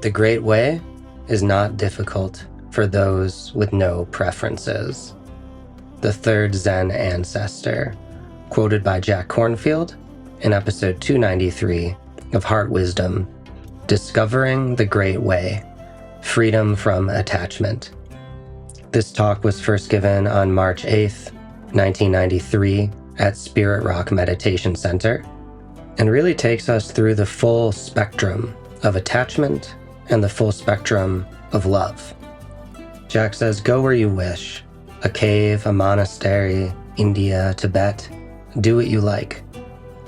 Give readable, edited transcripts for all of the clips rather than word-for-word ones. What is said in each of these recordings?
The Great Way is not difficult for those with no preferences. The third Zen ancestor, quoted by Jack Kornfield in episode 293 of Heart Wisdom, Discovering the Great Way, Freedom from Attachment. This talk was first given on March 8th, 1993 at Spirit Rock Meditation Center, and really takes us through the full spectrum of attachment and the full spectrum of love. Jack says, go where you wish. A cave, a monastery, India, Tibet. Do what you like.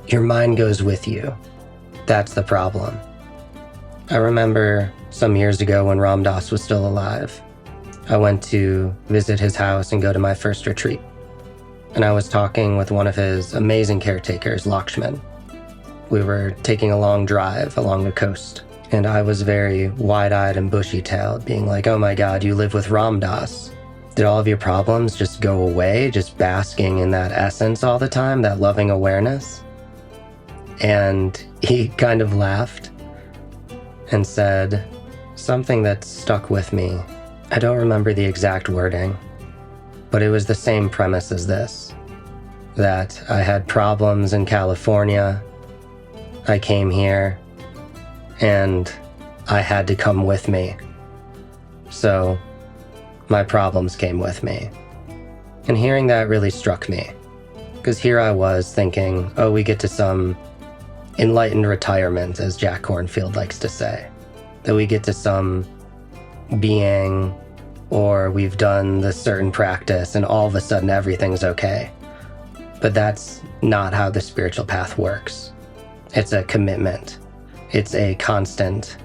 Your mind goes with you. That's the problem. I remember some years ago when Ram Dass was still alive, I went to visit his house and go to my first retreat. And I was talking with one of his amazing caretakers, Lakshman. We were taking a long drive along the coast. And I was very wide-eyed and bushy-tailed, being like, oh my God, you live with Ram Dass. Did all of your problems just go away, just basking in that essence all the time, that loving awareness? And he kind of laughed and said something that stuck with me. I don't remember the exact wording, but it was the same premise as this, that I had problems in California. I came here, and I had to come with me. So my problems came with me. And hearing that really struck me, because here I was thinking, oh, we get to some enlightened retirement, as Jack Kornfield likes to say, that we get to some being, or we've done this certain practice and all of a sudden everything's okay. But that's not how the spiritual path works. It's a commitment. It's a constant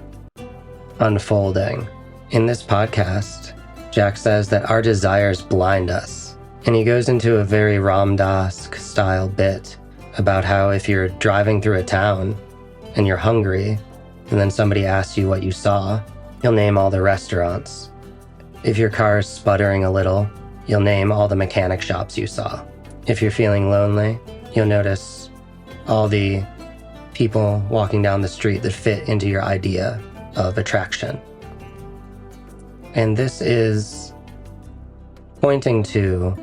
unfolding. In this podcast, Jack says that our desires blind us. And he goes into a very Ram Dass style bit about how if you're driving through a town and you're hungry, and then somebody asks you what you saw, you'll name all the restaurants. If your car is sputtering a little, you'll name all the mechanic shops you saw. If you're feeling lonely, you'll notice all the people walking down the street that fit into your idea of attraction. And this is pointing to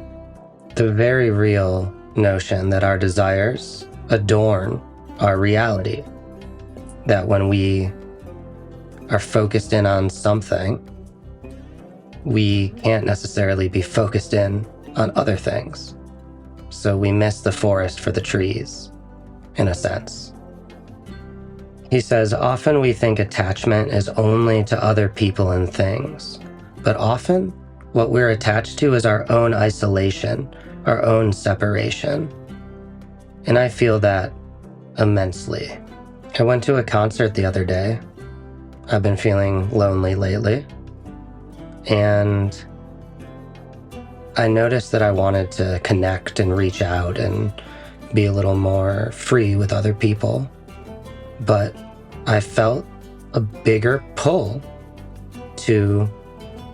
the very real notion that our desires adorn our reality. That when we are focused in on something, we can't necessarily be focused in on other things. So we miss the forest for the trees, in a sense. He says, often we think attachment is only to other people and things, but often what we're attached to is our own isolation, our own separation. And I feel that immensely. I went to a concert the other day. I've been feeling lonely lately. And I noticed that I wanted to connect and reach out and be a little more free with other people. But I felt a bigger pull to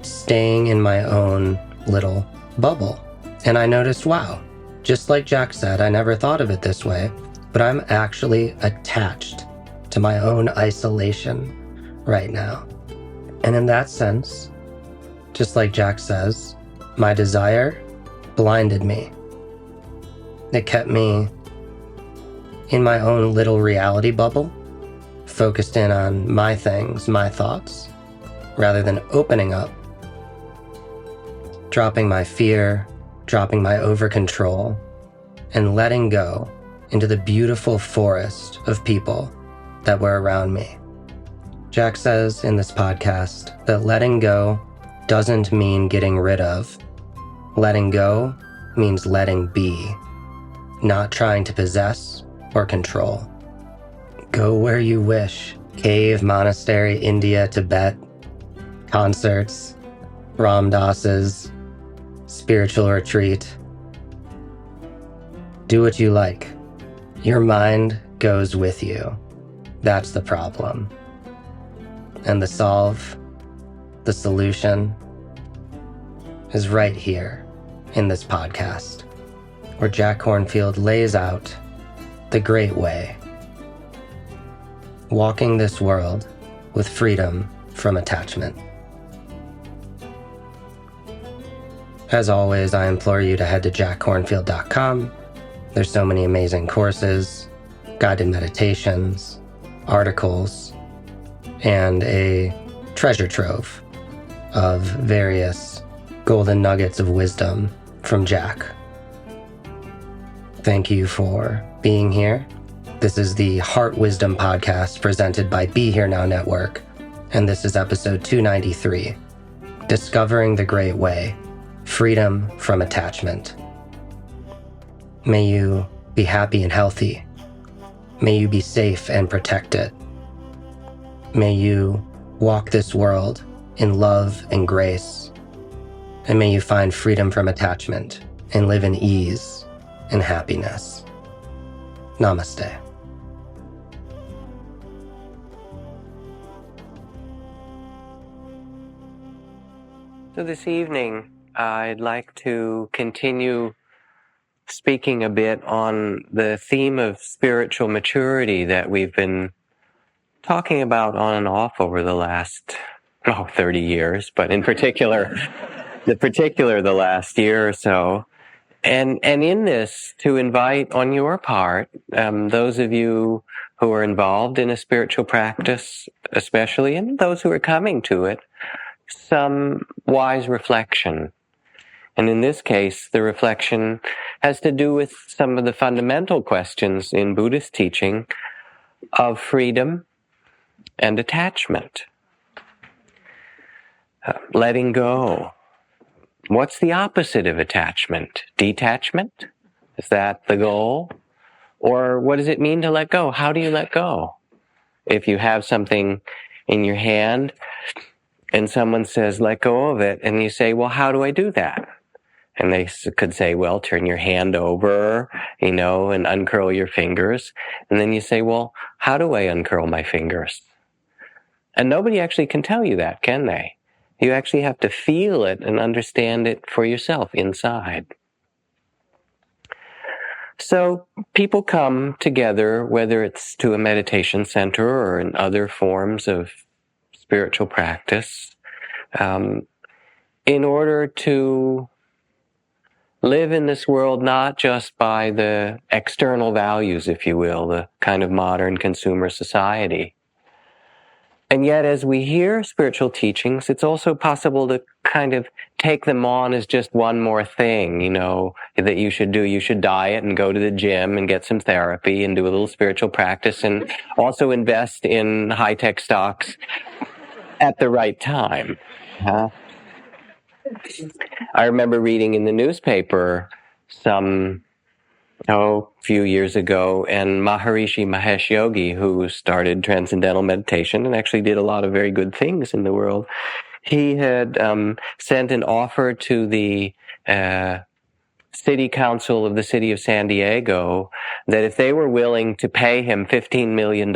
staying in my own little bubble. And I noticed, wow, just like Jack said, I never thought of it this way, but I'm actually attached to my own isolation right now. And in that sense, just like Jack says, my desire blinded me. It kept me in my own little reality bubble, focused in on my things, my thoughts, rather than opening up, dropping my fear, dropping my over-control, and letting go into the beautiful forest of people that were around me. Jack says in this podcast that letting go doesn't mean getting rid of. Letting go means letting be, not trying to possess or control. Go where you wish. Cave, monastery, India, Tibet, concerts, Ram Dass's, spiritual retreat. Do what you like. Your mind goes with you. That's the problem. And the solve, the solution, is right here in this podcast, where Jack Kornfield lays out the great way, walking this world with freedom from attachment. As always, I implore you to head to jackkornfield.com. There's so many amazing courses, guided meditations, articles, and a treasure trove of various golden nuggets of wisdom from Jack. Thank you for being here. This is the Heart Wisdom Podcast presented by Be Here Now Network, and this is episode 293, Discovering the Great Way, Freedom from Attachment. May you be happy and healthy. May you be safe and protected. May you walk this world in love and grace. And may you find freedom from attachment and live in ease and happiness. Namaste. So this evening, I'd like to continue speaking a bit on the theme of spiritual maturity that we've been talking about on and off over the last 30 years, but in particular, the last year or so. And in this, to invite on your part, those of you who are involved in a spiritual practice, especially, and those who are coming to it, some wise reflection. And in this case, the reflection has to do with some of the fundamental questions in Buddhist teaching of freedom and attachment. Letting go. What's the opposite of attachment? Detachment? Is that the goal? Or what does it mean to let go? How do you let go? If you have something in your hand and someone says, let go of it, and you say, well, how do I do that? And they could say, well, turn your hand over, and uncurl your fingers. And then you say, well, how do I uncurl my fingers? And nobody actually can tell you that, can they? You actually have to feel it and understand it for yourself inside. So people come together, whether it's to a meditation center or in other forms of spiritual practice, in order to live in this world not just by the external values, if you will, the kind of modern consumer society. And yet, as we hear spiritual teachings, it's also possible to kind of take them on as just one more thing, that you should do. You should diet and go to the gym and get some therapy and do a little spiritual practice and also invest in high-tech stocks at the right time. I remember reading in the newspaper a few years ago, and Maharishi Mahesh Yogi, who started Transcendental meditation and actually did a lot of very good things in the world, he had sent an offer to the city council of the city of San Diego that if they were willing to pay him $15 million,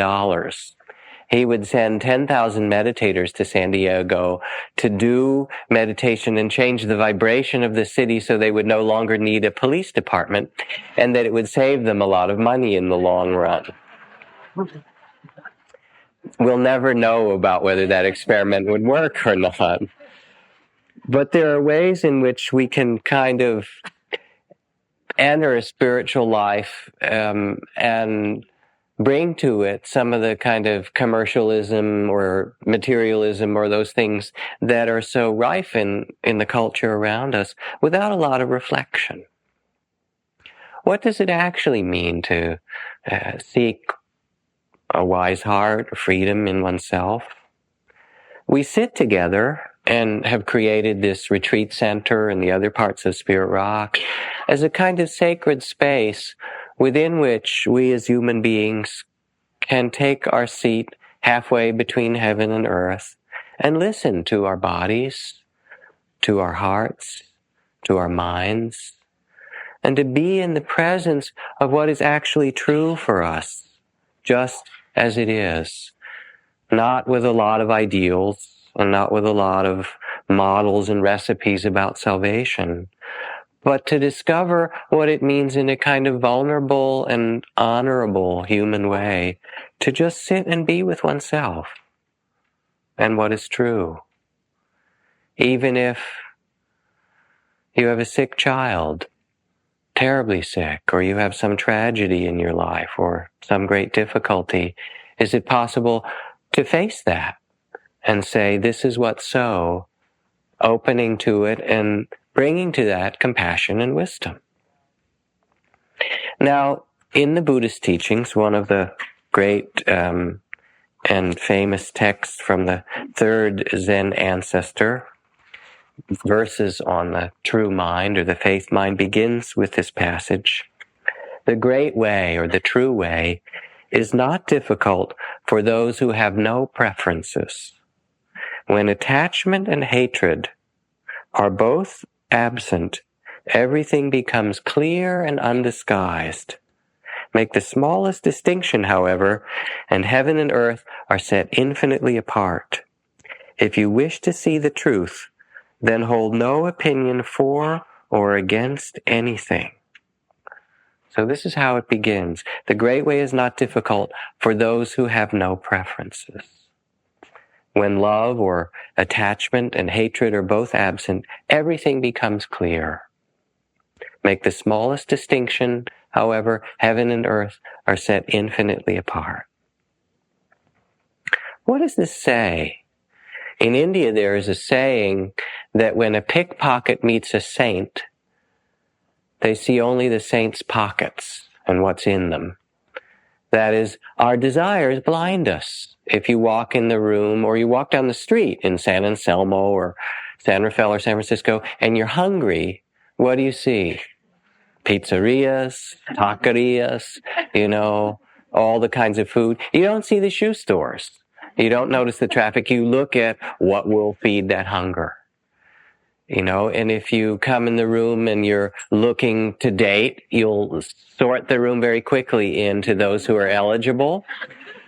he would send 10,000 meditators to San Diego to do meditation and change the vibration of the city so they would no longer need a police department, and that it would save them a lot of money in the long run. We'll never know about whether that experiment would work or not. But there are ways in which we can kind of enter a spiritual life and bring to it some of the kind of commercialism or materialism or those things that are so rife in the culture around us without a lot of reflection. What does it actually mean to seek a wise heart, freedom in oneself? We sit together and have created this retreat center and the other parts of Spirit Rock as a kind of sacred space within which we as human beings can take our seat halfway between heaven and earth and listen to our bodies, to our hearts, to our minds, and to be in the presence of what is actually true for us, just as it is, not with a lot of ideals and not with a lot of models and recipes about salvation, but to discover what it means in a kind of vulnerable and honorable human way to just sit and be with oneself. and what is true. Even if you have a sick child, terribly sick, or you have some tragedy in your life or some great difficulty, is it possible to face that and say, this is what's so, opening to it and bringing to that compassion and wisdom? Now, in the Buddhist teachings, one of the great and famous texts from the third Zen ancestor, verses on the true mind or the faith mind, begins with this passage. The great way, or the true way, is not difficult for those who have no preferences. When attachment and hatred are both absent, everything becomes clear and undisguised. Make the smallest distinction, however, and heaven and earth are set infinitely apart. If you wish to see the truth, then hold no opinion for or against anything. So this is how it begins. The great way is not difficult for those who have no preferences. When love or attachment and hatred are both absent, everything becomes clear. Make the smallest distinction, however, heaven and earth are set infinitely apart. What does this say? In India, there is a saying that when a pickpocket meets a saint, they see only the saint's pockets and what's in them. That is, our desires blind us. If you walk in the room or you walk down the street in San Anselmo or San Rafael or San Francisco and you're hungry, what do you see? Pizzerias, taquerias, all the kinds of food. You don't see the shoe stores. You don't notice the traffic. You look at what will feed that hunger. And if you come in the room and you're looking to date, you'll sort the room very quickly into those who are eligible,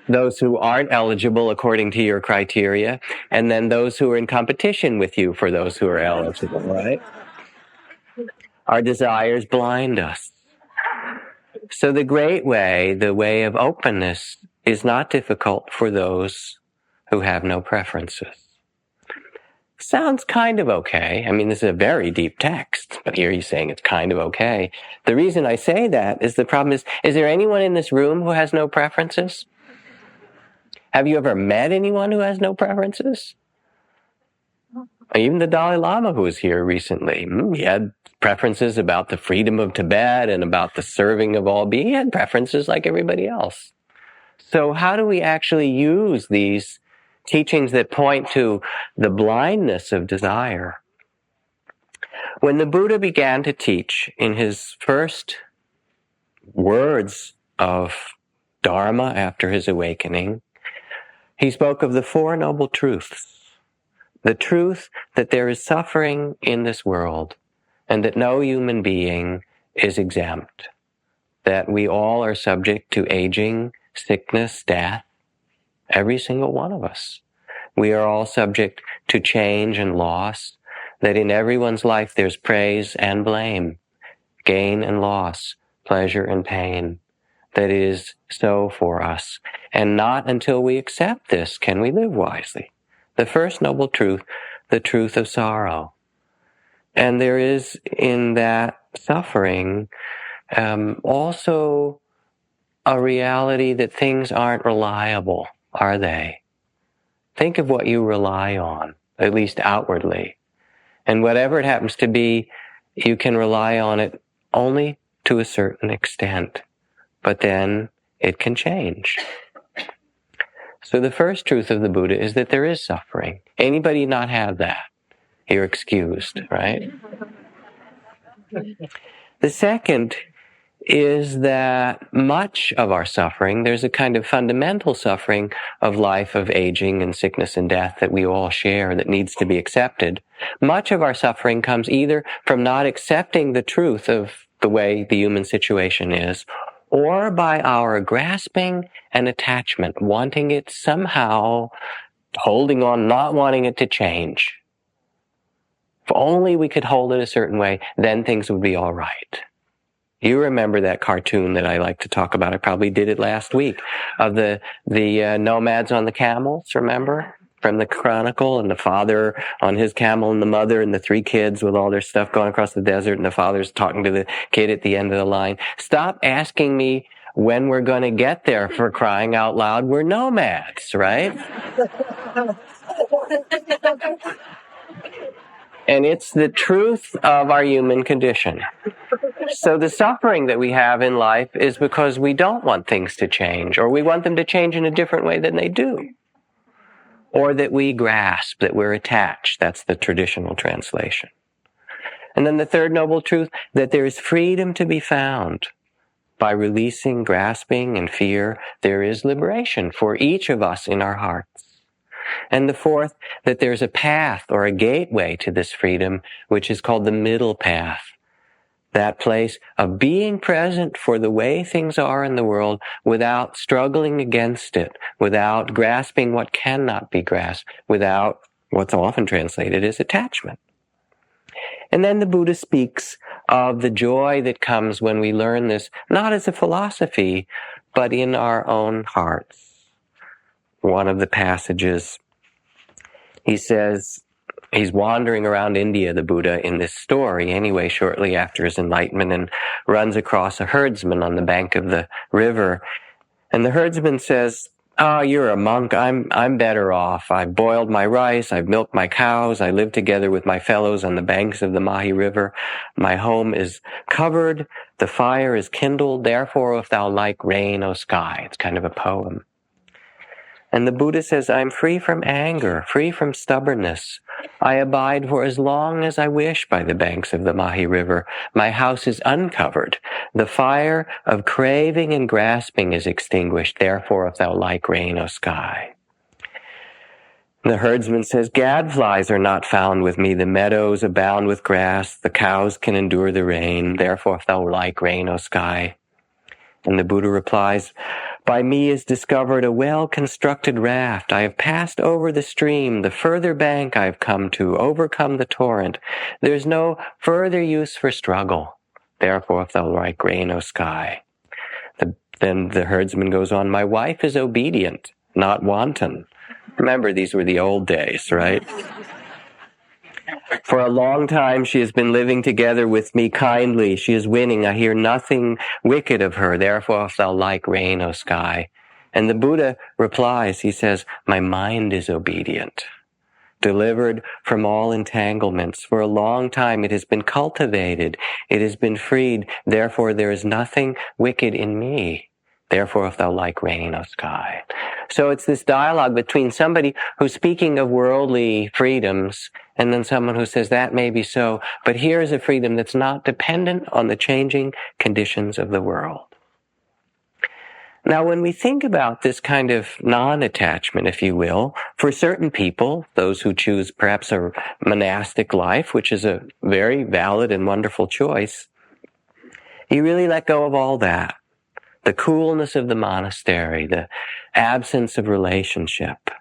those who aren't eligible according to your criteria, and then those who are in competition with you for those who are eligible, right? Our desires blind us. So the great way, the way of openness, is not difficult for those who have no preferences. Sounds kind of okay. I mean, this is a very deep text, but here he's saying it's kind of okay. The reason I say that is the problem is there anyone in this room who has no preferences? Have you ever met anyone who has no preferences? Even the Dalai Lama, who was here recently, he had preferences about the freedom of Tibet and about the serving of all beings. He had preferences like everybody else. So how do we actually use these teachings that point to the blindness of desire? When the Buddha began to teach in his first words of Dharma after his awakening, he spoke of the Four Noble Truths. The truth that there is suffering in this world and that no human being is exempt. That we all are subject to aging, sickness, death. Every single one of us. We are all subject to change and loss. That in everyone's life there's praise and blame, gain and loss, pleasure and pain. That is so for us. And not until we accept this can we live wisely. The first noble truth, the truth of sorrow. And there is in that suffering also a reality that things aren't reliable, are they? Think of what you rely on, at least outwardly. And whatever it happens to be, you can rely on it only to a certain extent. But then it can change. So the first truth of the Buddha is that there is suffering. Anybody not have that? You're excused, right? The second is that much of our suffering, there's a kind of fundamental suffering of life, of aging and sickness and death that we all share that needs to be accepted. Much of our suffering comes either from not accepting the truth of the way the human situation is, or by our grasping and attachment, wanting it somehow, holding on, not wanting it to change. If only we could hold it a certain way, then things would be all right. You remember that cartoon that I like to talk about. I probably did it last week, of the nomads on the camels, remember? from the Chronicle, and the father on his camel and the mother and the 3 kids with all their stuff going across the desert, and the father's talking to the kid at the end of the line. Stop asking me when we're going to get there, for crying out loud. We're nomads, right? And it's the truth of our human condition. So the suffering that we have in life is because we don't want things to change, or we want them to change in a different way than they do. Or that we grasp, that we're attached. That's the traditional translation. And then the third noble truth, that there is freedom to be found. By releasing grasping and fear, there is liberation for each of us in our hearts. And the fourth, that there's a path or a gateway to this freedom, which is called the middle path. That place of being present for the way things are in the world without struggling against it, without grasping what cannot be grasped, without what's often translated as attachment. And then the Buddha speaks of the joy that comes when we learn this, not as a philosophy, but in our own hearts. One of the passages, he says, he's wandering around India, the Buddha, in this story anyway, shortly after his enlightenment, and runs across a herdsman on the bank of the river. And the herdsman says, "Oh, you're a monk. I'm better off. I've boiled my rice. I've milked my cows. I live together with my fellows on the banks of the Mahi River. My home is covered. The fire is kindled. Therefore, if thou like rain, O sky." It's kind of a poem. And the Buddha says, "I'm free from anger, free from stubbornness. I abide for as long as I wish by the banks of the Mahi River. My house is uncovered. The fire of craving and grasping is extinguished. Therefore, if thou like rain, O sky." The herdsman says, "Gadflies are not found with me. The meadows abound with grass. The cows can endure the rain. Therefore, if thou like rain, O sky." And the Buddha replies, "By me is discovered a well-constructed raft. I have passed over the stream. The further bank I have come to, overcome the torrent. There's no further use for struggle. Therefore, if thou like rain, O sky." Then the herdsman goes on, "My wife is obedient, not wanton." Remember, these were the old days, right? "For a long time she has been living together with me kindly. She is winning. I hear nothing wicked of her. Therefore, if thou like rain, O sky." And the Buddha replies, he says, "My mind is obedient, delivered from all entanglements. For a long time it has been cultivated. It has been freed. Therefore, there is nothing wicked in me. Therefore, if thou like rain, O sky." So it's this dialogue between somebody who's speaking of worldly freedoms and then someone who says that may be so, but here is a freedom that's not dependent on the changing conditions of the world. Now, when we think about this kind of non-attachment, if you will, for certain people, those who choose perhaps a monastic life, which is a very valid and wonderful choice, you really let go of all that. The coolness of the monastery, the absence of relationship.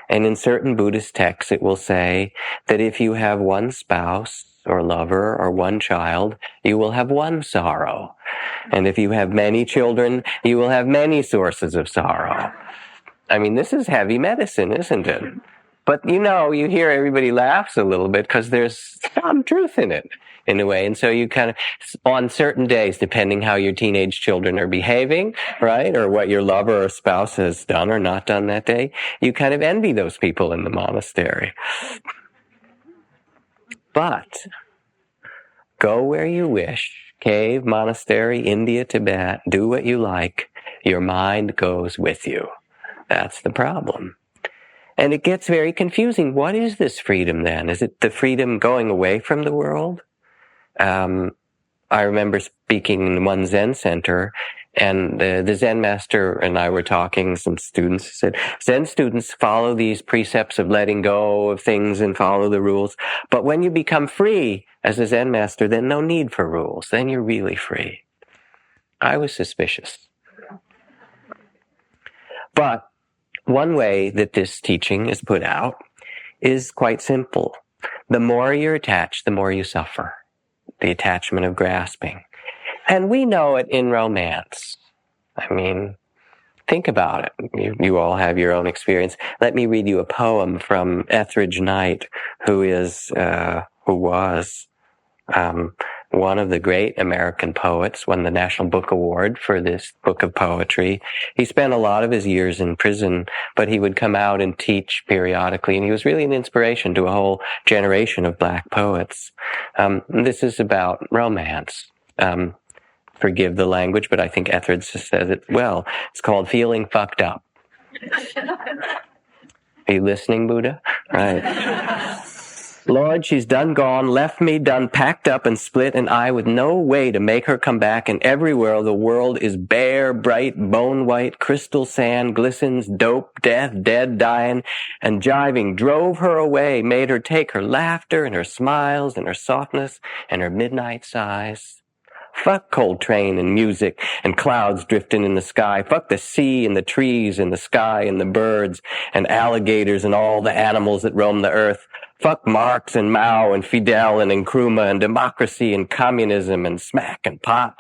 And in certain Buddhist texts, it will say that if you have one spouse or lover or one child, you will have one sorrow. And if you have many children, you will have many sources of sorrow. I mean, this is heavy medicine, isn't it? But you hear everybody laughs a little bit because there's some truth in it, in a way. And so you kind of, on certain days, depending how your teenage children are behaving, right, or what your lover or spouse has done or not done that day, you kind of envy those people in the monastery. But go where you wish, cave, monastery, India, Tibet, do what you like. Your mind goes with you. That's the problem. And it gets very confusing. What is this freedom then? Is it the freedom going away from the world? I remember speaking in one Zen center, and the Zen master and I were talking, some students said, Zen students follow these precepts of letting go of things and follow the rules. But when you become free as a Zen master, then no need for rules. Then you're really free. I was suspicious. But one way that this teaching is put out is quite simple. The more you're attached, the more you suffer. The attachment of grasping. And we know it in romance. I mean, think about it. You all have your own experience. Let me read you a poem from Etheridge Knight, who was one of the great American poets, won the National Book Award for this book of poetry. He spent a lot of his years in prison, but he would come out and teach periodically, and he was really an inspiration to a whole generation of black poets. This is about romance. Forgive the language, but I think Etheridge says it well. It's called Feeling Fucked Up. Are you listening, Buddha? Right. Lord, she's done gone, left me done packed up and split, and I with no way to make her come back, and everywhere the world is bare, bright, bone-white, crystal sand, glistens, dope, death, dead, dying, and jiving drove her away, made her take her laughter and her smiles and her softness and her midnight sighs. Fuck Coltrane and music and clouds drifting in the sky. Fuck the sea and the trees and the sky and the birds and alligators and all the animals that roam the earth. Fuck Marx and Mao and Fidel and Nkrumah and democracy and communism and smack and pot.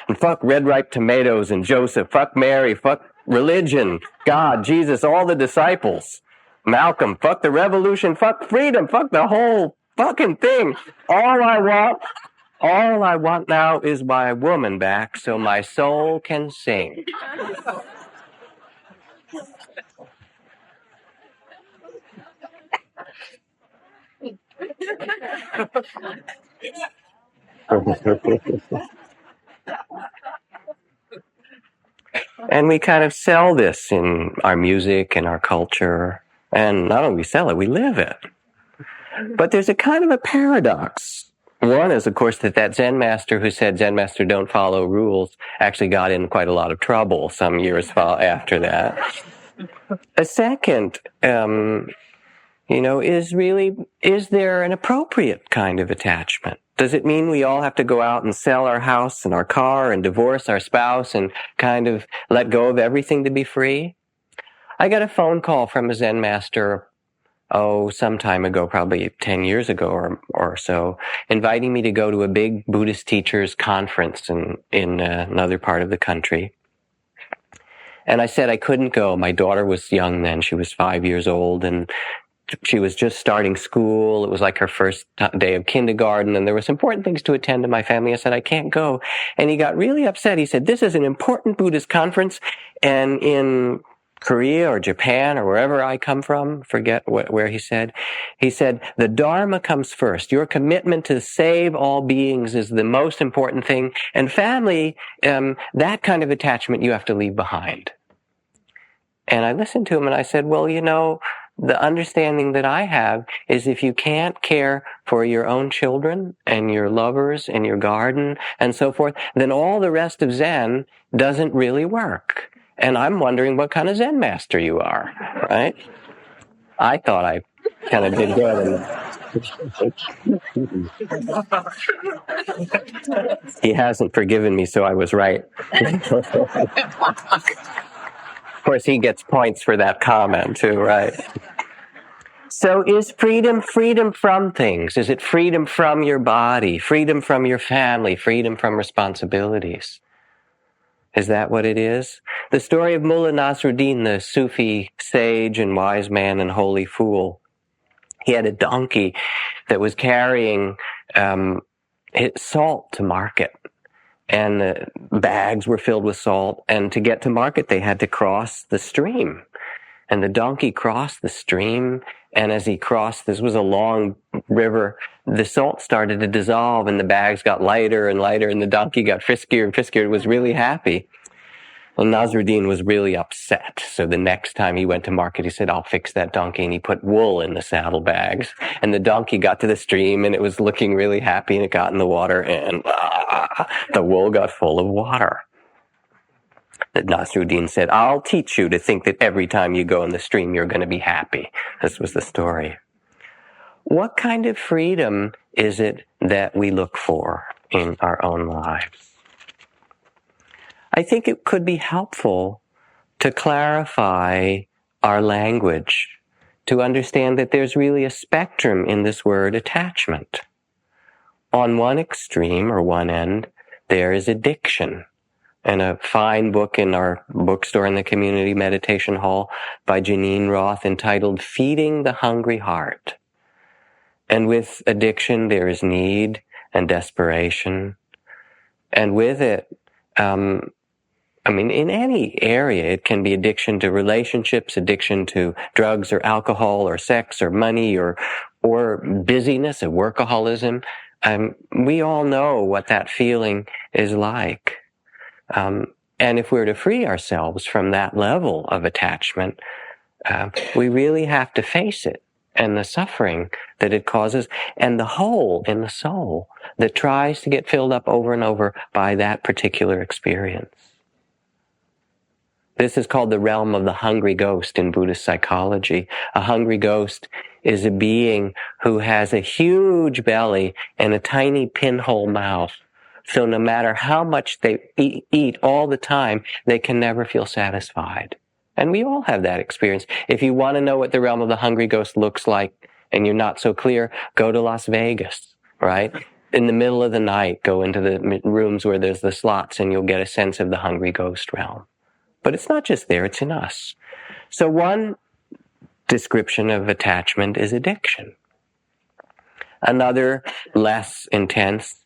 And fuck red ripe tomatoes and Joseph. Fuck Mary. Fuck religion, God, Jesus, all the disciples. Malcolm. Fuck the revolution. Fuck freedom. Fuck the whole fucking thing. All I want now is my woman back so my soul can sing. And we kind of sell this in our music and our culture. And not only we sell it, we live it. But there's a kind of a paradox. One is, of course, that Zen master who said Zen master don't follow rules actually got in quite a lot of trouble some years after that. A second, is there an appropriate kind of attachment? Does it mean we all have to go out and sell our house and our car and divorce our spouse and kind of let go of everything to be free? I got a phone call from a Zen master, some time ago, probably 10 years ago or so, inviting me to go to a big Buddhist teachers conference in another part of the country. And I said I couldn't go. My daughter was young then. She was 5 years old, and she was just starting school. It was like her first day of kindergarten, and there was important things to attend to my family. I said, I can't go. And he got really upset. He said, this is an important Buddhist conference, and in Korea or Japan or wherever I come from, forget where he said, the Dharma comes first. Your commitment to save all beings is the most important thing. And family, that kind of attachment you have to leave behind. And I listened to him and I said, well, the understanding that I have is if you can't care for your own children and your lovers and your garden and so forth, then all the rest of Zen doesn't really work. And I'm wondering what kind of Zen master you are, right? I thought I kind of did good. He hasn't forgiven me, so I was right. Of course, he gets points for that comment, too, right? So is freedom from things? Is it freedom from your body, freedom from your family, freedom from responsibilities? Is that what it is? The story of Mullah Nasruddin, the Sufi sage and wise man and holy fool. He had a donkey that was carrying salt to market. And the bags were filled with salt. And to get to market, they had to cross the stream. And the donkey crossed the stream. And as he crossed, this was a long river, the salt started to dissolve and the bags got lighter and lighter and the donkey got friskier and friskier. It was really happy. Well, Nasruddin was really upset. So the next time he went to market, he said, I'll fix that donkey. And he put wool in the saddlebags. And the donkey got to the stream and it was looking really happy and it got in the water and the wool got full of water. That Nasruddin said, I'll teach you to think that every time you go in the stream, you're going to be happy. This was the story. What kind of freedom is it that we look for in our own lives? I think it could be helpful to clarify our language, to understand that there's really a spectrum in this word attachment. On one extreme or one end, there is addiction. and a fine book in our bookstore in the community meditation hall by Janine Roth entitled Feeding the Hungry Heart. And with addiction, there is need and desperation. And with it, in any area, it can be addiction to relationships, addiction to drugs or alcohol or sex or money or busyness or workaholism. We all know what that feeling is like. And if we're to free ourselves from that level of attachment, we really have to face it and the suffering that it causes and the hole in the soul that tries to get filled up over and over by that particular experience. This is called the realm of the hungry ghost in Buddhist psychology. A hungry ghost is a being who has a huge belly and a tiny pinhole mouth. So no matter how much they eat all the time, they can never feel satisfied. And we all have that experience. If you want to know what the realm of the hungry ghost looks like and you're not so clear, go to Las Vegas, right? In the middle of the night, go into the rooms where there's the slots and you'll get a sense of the hungry ghost realm. But it's not just there, it's in us. So one description of attachment is addiction. Another, less intense,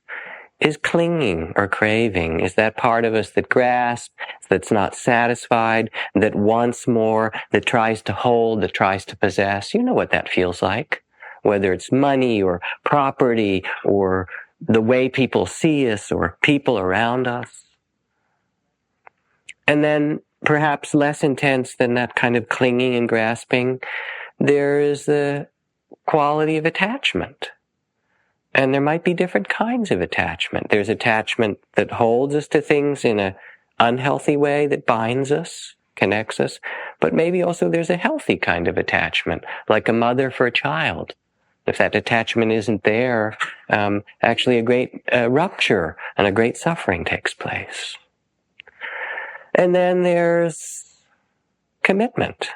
is clinging or craving, is that part of us that grasps, that's not satisfied, that wants more, that tries to hold, that tries to possess. You know what that feels like, whether it's money or property or the way people see us or people around us. And then perhaps less intense than that kind of clinging and grasping, there is the quality of attachment. And there might be different kinds of attachment. There's attachment that holds us to things in an unhealthy way, that binds us, connects us. But maybe also there's a healthy kind of attachment, like a mother for a child. If that attachment isn't there, actually a great rupture and a great suffering takes place. And then there's commitment,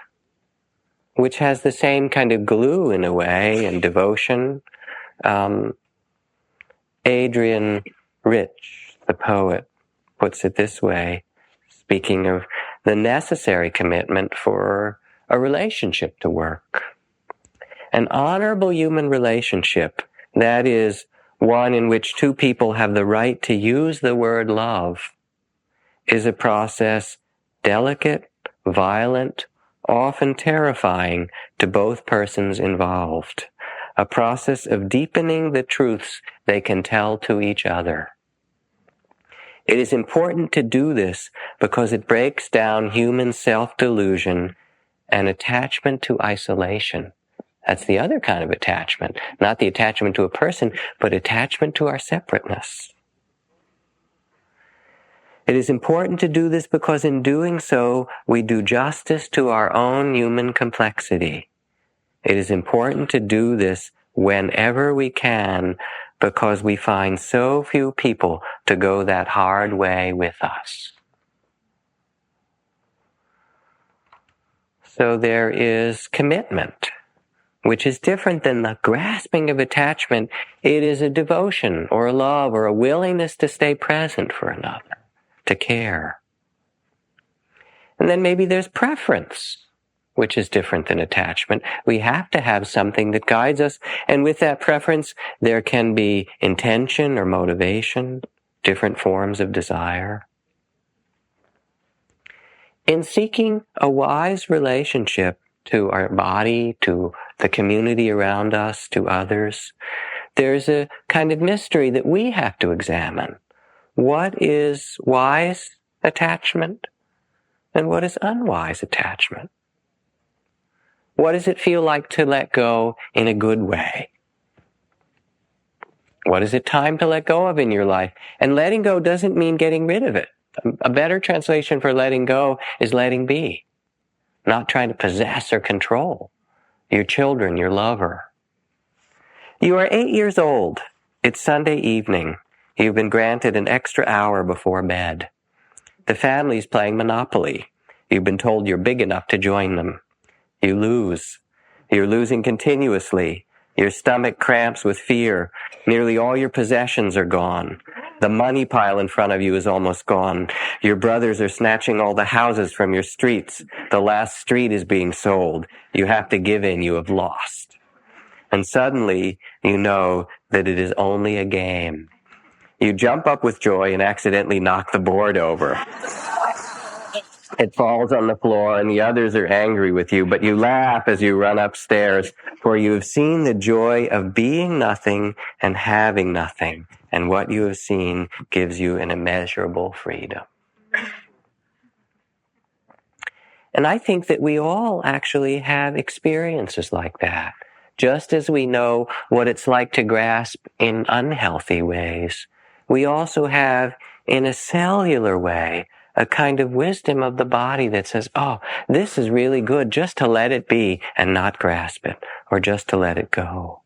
which has the same kind of glue in a way, and devotion. Adrian Rich, the poet, puts it this way, speaking of the necessary commitment for a relationship to work. An honorable human relationship, that is, one in which two people have the right to use the word love, is a process delicate, violent, often terrifying to both persons involved. A process of deepening the truths they can tell to each other. It is important to do this because it breaks down human self-delusion and attachment to isolation. That's the other kind of attachment. Not the attachment to a person, but attachment to our separateness. It is important to do this because in doing so, we do justice to our own human complexity. It is important to do this whenever we can because we find so few people to go that hard way with us. So there is commitment, which is different than the grasping of attachment. It is a devotion or a love or a willingness to stay present for another, to care. And then maybe there's preference, which is different than attachment. We have to have something that guides us, and with that preference, there can be intention or motivation, different forms of desire. In seeking a wise relationship to our body, to the community around us, to others, there's a kind of mystery that we have to examine. What is wise attachment, and what is unwise attachment? What does it feel like to let go in a good way? What is it time to let go of in your life? And letting go doesn't mean getting rid of it. A better translation for letting go is letting be. Not trying to possess or control your children, your lover. You are 8 years old. It's Sunday evening. You've been granted an extra hour before bed. The family's playing Monopoly. You've been told you're big enough to join them. You lose. You're losing continuously. Your stomach cramps with fear. Nearly all your possessions are gone. The money pile in front of you is almost gone. Your brothers are snatching all the houses from your streets. The last street is being sold. You have to give in. You have lost. And suddenly you know that it is only a game. You jump up with joy and accidentally knock the board over. It falls on the floor and the others are angry with you, but you laugh as you run upstairs, for you have seen the joy of being nothing and having nothing, and what you have seen gives you an immeasurable freedom. And I think that we all actually have experiences like that. Just as we know what it's like to grasp in unhealthy ways, we also have, in a cellular way, a kind of wisdom of the body that says, oh, this is really good just to let it be and not grasp it, or just to let it go.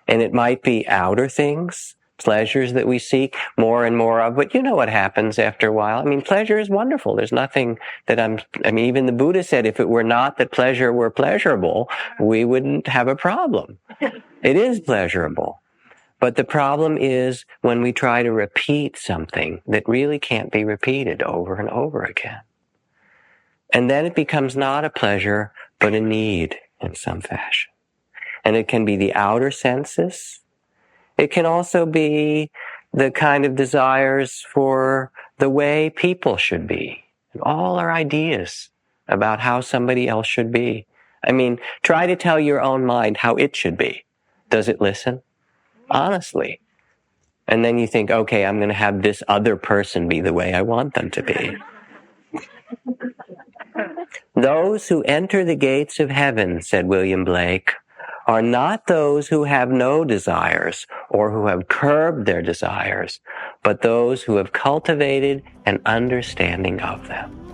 And it might be outer things, pleasures that we seek more and more of, but you know what happens after a while. I mean, pleasure is wonderful. There's nothing that even the Buddha said if it were not that pleasure were pleasurable, we wouldn't have a problem. It is pleasurable. But the problem is when we try to repeat something that really can't be repeated over and over again. And then it becomes not a pleasure, but a need in some fashion. And it can be the outer senses. It can also be the kind of desires for the way people should be. And all our ideas about how somebody else should be. I mean, try to tell your own mind how it should be. Does it listen? Honestly. And then you think, okay, I'm going to have this other person be the way I want them to be. Those who enter the gates of heaven, said William Blake, are not those who have no desires or who have curbed their desires, but those who have cultivated an understanding of them.